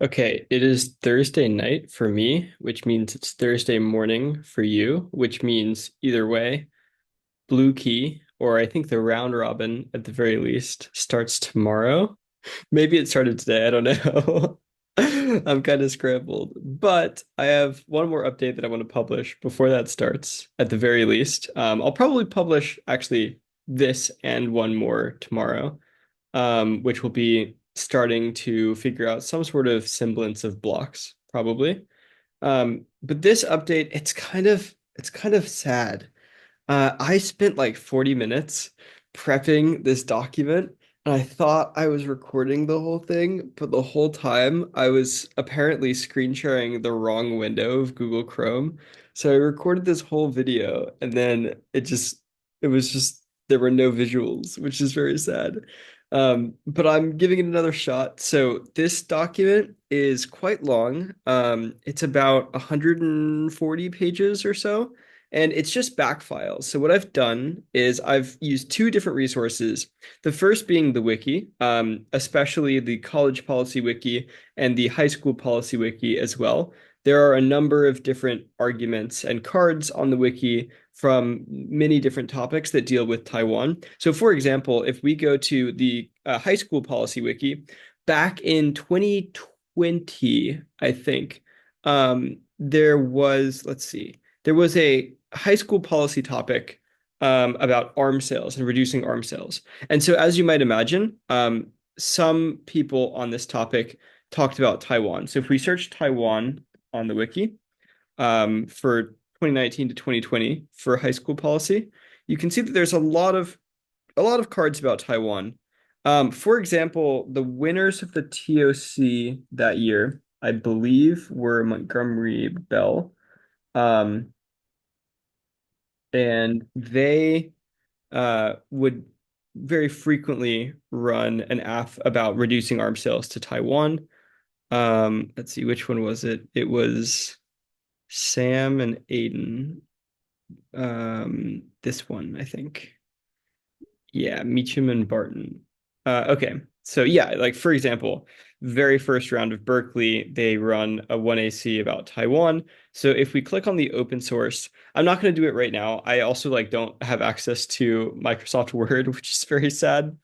Okay, it is Thursday night for me, which means it's Thursday morning for you, which means either way, blue key, or I think the round robin at the very least, starts tomorrow. Maybe it started today, I don't know. I'm kind of scrambled, but I have one more update that I want to publish before that starts, at the very least. I'll probably publish actually this and one more tomorrow, which will be starting to figure out some sort of semblance of blocks, probably. But this update, it's kind of sad. I spent like 40 minutes prepping this document, and I thought I was recording the whole thing, but the whole time I was apparently screen sharing the wrong window of Google Chrome. So I recorded this whole video, and then it was just, there were no visuals, which is very sad. But I'm giving it another shot. So this document is quite long. It's about 140 pages or so, and it's just back files. So what I've done is I've used two different resources. The first being the wiki, especially the college policy wiki and the high school policy wiki as well. There are a number of different arguments and cards on the wiki from many different topics that deal with Taiwan. So, for example, if we go to the high school policy wiki, back in 2020, I think, let's see, there was a high school policy topic about arms sales and reducing arms sales. And so, as you might imagine, some people on this topic talked about Taiwan. So, if we search Taiwan on the wiki for 2019 to 2020 for high school policy, you can see that there's a lot of cards about Taiwan. For example, the winners of the TOC that year, I believe, were Montgomery Bell. Um, and they would very frequently run an app about reducing arms sales to Taiwan. Let's see, which one was it? It was Sam and Aiden. This one, I think. Yeah, Meacham and Barton. Okay. So yeah, like for example, very first round of Berkeley, they run a 1AC about Taiwan. So if we click on the open source, I'm not going to do it right now. I also like don't have access to Microsoft Word, which is very sad.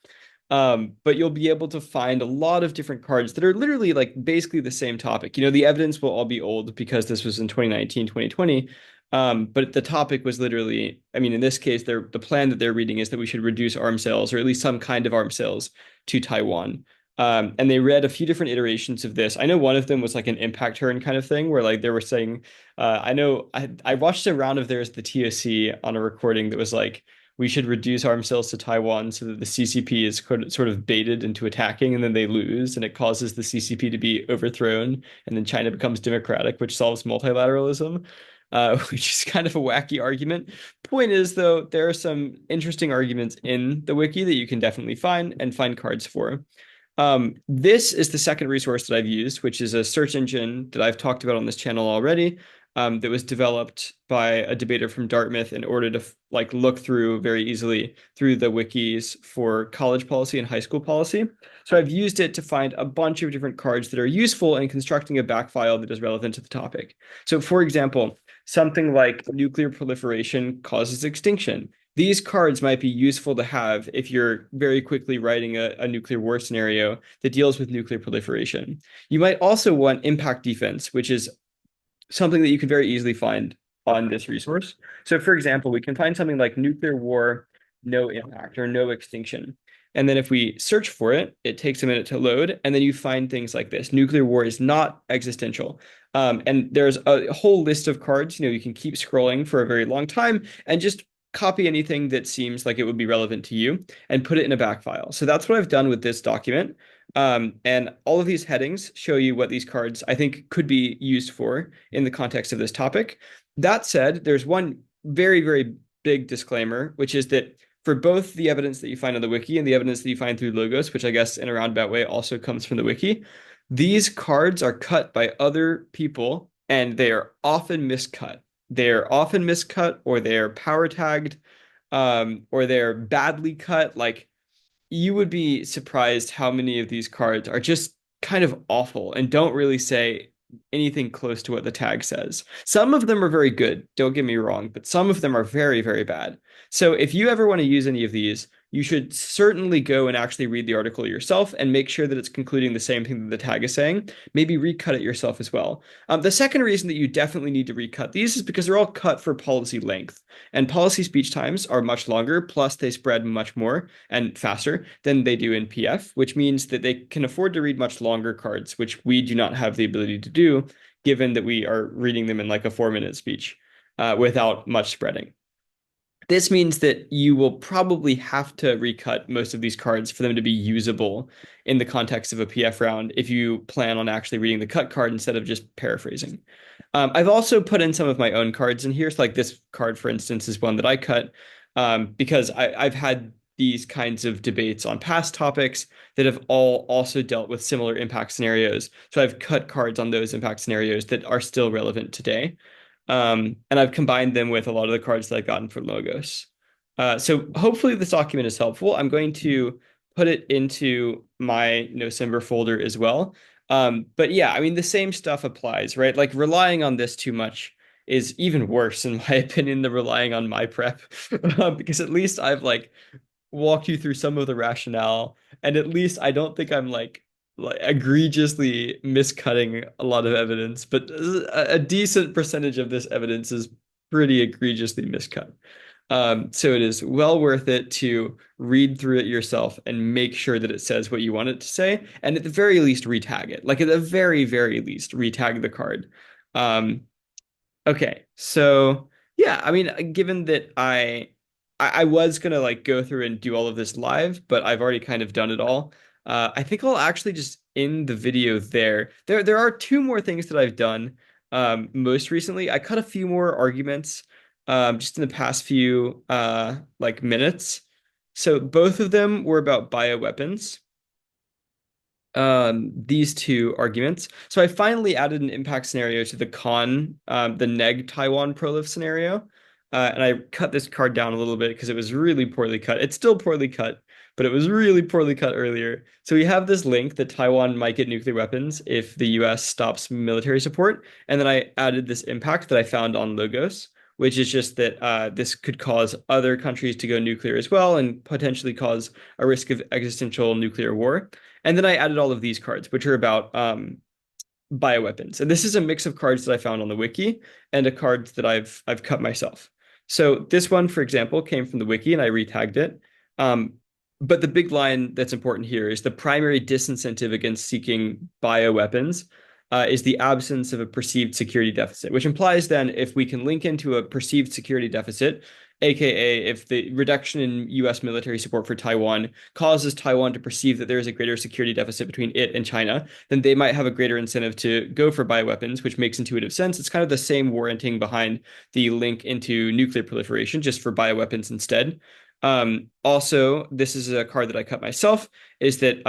But you'll be able to find a lot of different cards that are literally like basically the same topic. You know, the evidence will all be old because this was in 2019, 2020. But the topic was literally, I mean, in this case, the plan that they're reading is that we should reduce arms sales, or at least some kind of arms sales, to Taiwan. And they read a few different iterations of this. I know one of them was like an impact turn kind of thing, where like they were saying, I know I watched a round of theirs, the TOC, on a recording that was like, we should reduce arms sales to Taiwan so that the CCP is sort of baited into attacking, and then they lose, and it causes the CCP to be overthrown, and then China becomes democratic, which solves multilateralism, which is kind of a wacky argument. Point is, though, there are some interesting arguments in the wiki that you can definitely find and find cards for. This is the second resource that I've used, which is a search engine that I've talked about on this channel already, that was developed by a debater from Dartmouth in order to like look through very easily through the wikis for college policy and high school policy. So I've used it to find a bunch of different cards that are useful in constructing a back file that is relevant to the topic. So for example, something like nuclear proliferation causes extinction. These cards might be useful to have if you're very quickly writing a nuclear war scenario that deals with nuclear proliferation. You might also want impact defense, which is something that you can very easily find on this resource. So, for example, we can find something like nuclear war, no impact or no extinction. And then if we search for it, it takes a minute to load. And then you find things like this. Nuclear war is not existential. And there's a whole list of cards. You know, you can keep scrolling for a very long time and just copy anything that seems like it would be relevant to you and put it in a back file. So that's what I've done with this document. And all of these headings show you what these cards I think could be used for in the context of this topic. That said, there's one very, very big disclaimer, which is that for both the evidence that you find on the wiki and the evidence that you find through logos, which I guess in a roundabout way also comes from the wiki, these cards are cut by other people and they are often miscut. They're often miscut, or they're power tagged, or they're badly cut. Like, you would be surprised how many of these cards are just kind of awful and don't really say anything close to what the tag says. Some of them are very good, don't get me wrong, but some of them are very, very bad. So if you ever want to use any of these, you should certainly go and actually read the article yourself and make sure that it's concluding the same thing that the tag is saying. Maybe recut it yourself as well. The second reason that you definitely need to recut these is because they're all cut for policy length, and policy speech times are much longer, plus they spread much more and faster than they do in PF, which means that they can afford to read much longer cards, which we do not have the ability to do, given that we are reading them in like a 4-minute speech without much spreading. This means that you will probably have to recut most of these cards for them to be usable in the context of a PF round if you plan on actually reading the cut card instead of just paraphrasing. I've also put in some of my own cards in here. So like this card, for instance, is one that I cut because I've had these kinds of debates on past topics that have all also dealt with similar impact scenarios. So I've cut cards on those impact scenarios that are still relevant today. And I've combined them with a lot of the cards that I've gotten for logos. So hopefully this document is helpful. I'm going to put it into my Nocember folder as well. But yeah, I mean, the same stuff applies, right? Like relying on this too much is even worse, in my opinion, than relying on my prep, because at least I've like walked you through some of the rationale, and at least I don't think I'm like egregiously miscutting a lot of evidence, but a decent percentage of this evidence is pretty egregiously miscut. So it is well worth it to read through it yourself and make sure that it says what you want it to say, and at the very least retag it. Like at the very, very least, retag the card. Um, Okay, so yeah, I mean, given that I was gonna like go through and do all of this live, but I've already kind of done it all. I think I'll actually just end the video there. There are two more things that I've done. Most recently, I cut a few more arguments just in the past few like minutes. So both of them were about bioweapons, these two arguments. So I finally added an impact scenario to the neg Taiwan prolif scenario. And I cut this card down a little bit because it was really poorly cut. It's still poorly cut, but it was really poorly cut earlier. So we have this link that Taiwan might get nuclear weapons if the US stops military support. And then I added this impact that I found on Logos, which is just that this could cause other countries to go nuclear as well and potentially cause a risk of existential nuclear war. And then I added all of these cards, which are about bioweapons. And this is a mix of cards that I found on the wiki and a card that I've cut myself. So this one, for example, came from the wiki and I retagged it. But the big line that's important here is the primary disincentive against seeking bioweapons is the absence of a perceived security deficit, which implies then if we can link into a perceived security deficit, aka if the reduction in US military support for Taiwan causes Taiwan to perceive that there is a greater security deficit between it and China, then they might have a greater incentive to go for bioweapons, which makes intuitive sense. It's kind of the same warranting behind the link into nuclear proliferation, just for bioweapons instead. Also, this is a card that I cut myself, is that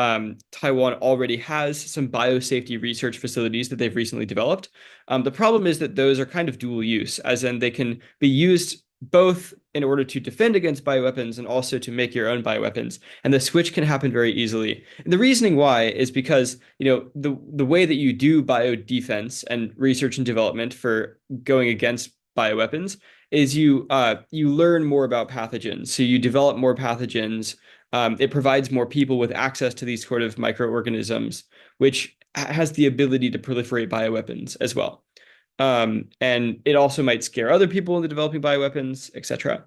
Taiwan already has some biosafety research facilities that they've recently developed. The problem is that those are kind of dual use, as in they can be used both in order to defend against bioweapons and also to make your own bioweapons. And the switch can happen very easily. And the reasoning why is because, the way that you do bio defense and research and development for going against bioweapons is you learn more about pathogens. So you develop more pathogens. It provides more people with access to these sort of microorganisms, which has the ability to proliferate bioweapons as well. And it also might scare other people into developing bioweapons, etc.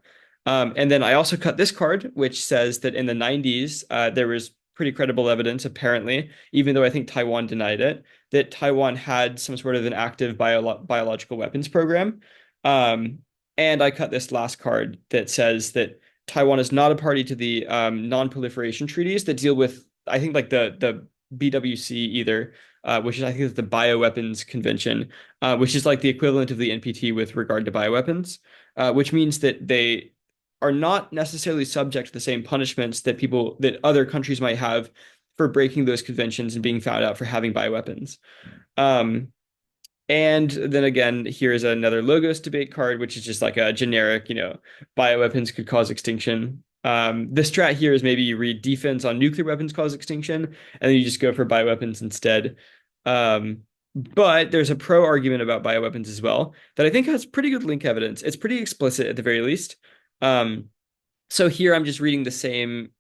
And then I also cut this card, which says that in the 90s, there was pretty credible evidence, apparently, even though I think Taiwan denied it, that Taiwan had some sort of an active biological weapons program. And I cut this last card that says that Taiwan is not a party to the non-proliferation treaties that deal with, I think, like the BWC either, which is I think is the Bioweapons Convention, which is like the equivalent of the NPT with regard to bioweapons, which means that they are not necessarily subject to the same punishments that other countries might have for breaking those conventions and being found out for having bioweapons. And then again, here's another Logos debate card, which is just like a generic, bioweapons could cause extinction. The strat here is maybe you read defense on nuclear weapons cause extinction, and then you just go for bioweapons instead. But there's a pro argument about bioweapons as well that I think has pretty good link evidence. It's pretty explicit at the very least. Um, so here I'm just reading the same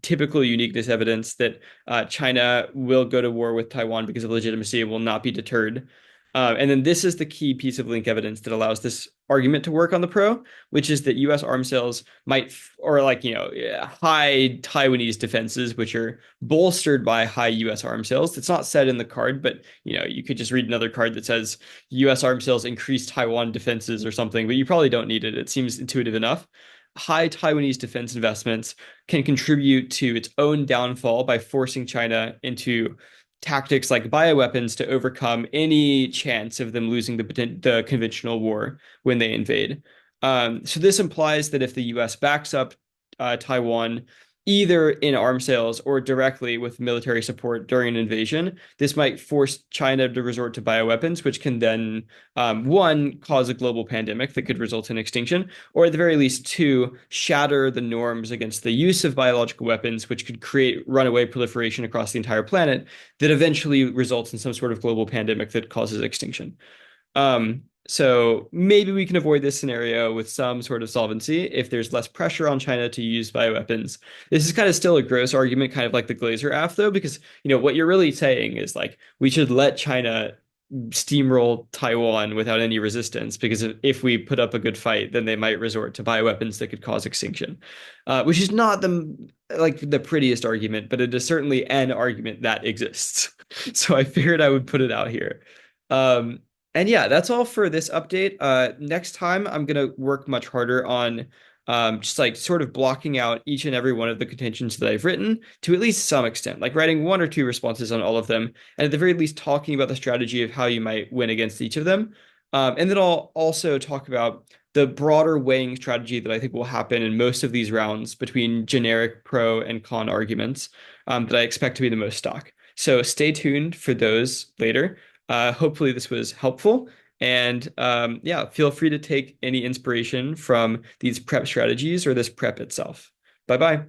typical uniqueness evidence that China will go to war with Taiwan because of legitimacy and will not be deterred. And then this is the key piece of link evidence that allows this argument to work on the pro, which is that U.S. arms sales might, or like, high Taiwanese defenses, which are bolstered by high U.S. arms sales. It's not said in the card, but, you could just read another card that says U.S. arms sales increase Taiwan defenses or something, but you probably don't need it. It seems intuitive enough. High Taiwanese defense investments can contribute to its own downfall by forcing China into tactics like bioweapons to overcome any chance of them losing the conventional war when they invade. So this implies that if the U.S. backs up Taiwan, either in arms sales or directly with military support during an invasion, this might force China to resort to bioweapons, which can then, one, cause a global pandemic that could result in extinction, or at the very least, two, shatter the norms against the use of biological weapons, which could create runaway proliferation across the entire planet that eventually results in some sort of global pandemic that causes extinction. So maybe we can avoid this scenario with some sort of solvency if there's less pressure on China to use bioweapons. This is kind of still a gross argument, kind of like the Glazer AF, though, because what you're really saying is like we should let China steamroll Taiwan without any resistance, because if we put up a good fight, then they might resort to bioweapons that could cause extinction, which is not the prettiest argument, but it is certainly an argument that exists. So I figured I would put it out here. Um, and yeah, that's all for this update. Next time, I'm gonna work much harder on just like sort of blocking out each and every one of the contentions that I've written to at least some extent, like writing one or two responses on all of them, and at the very least talking about the strategy of how you might win against each of them. And then I'll also talk about the broader weighing strategy that I think will happen in most of these rounds between generic pro and con arguments that I expect to be the most stock. So stay tuned for those later. Hopefully this was helpful. And yeah, feel free to take any inspiration from these prep strategies or this prep itself. Bye bye.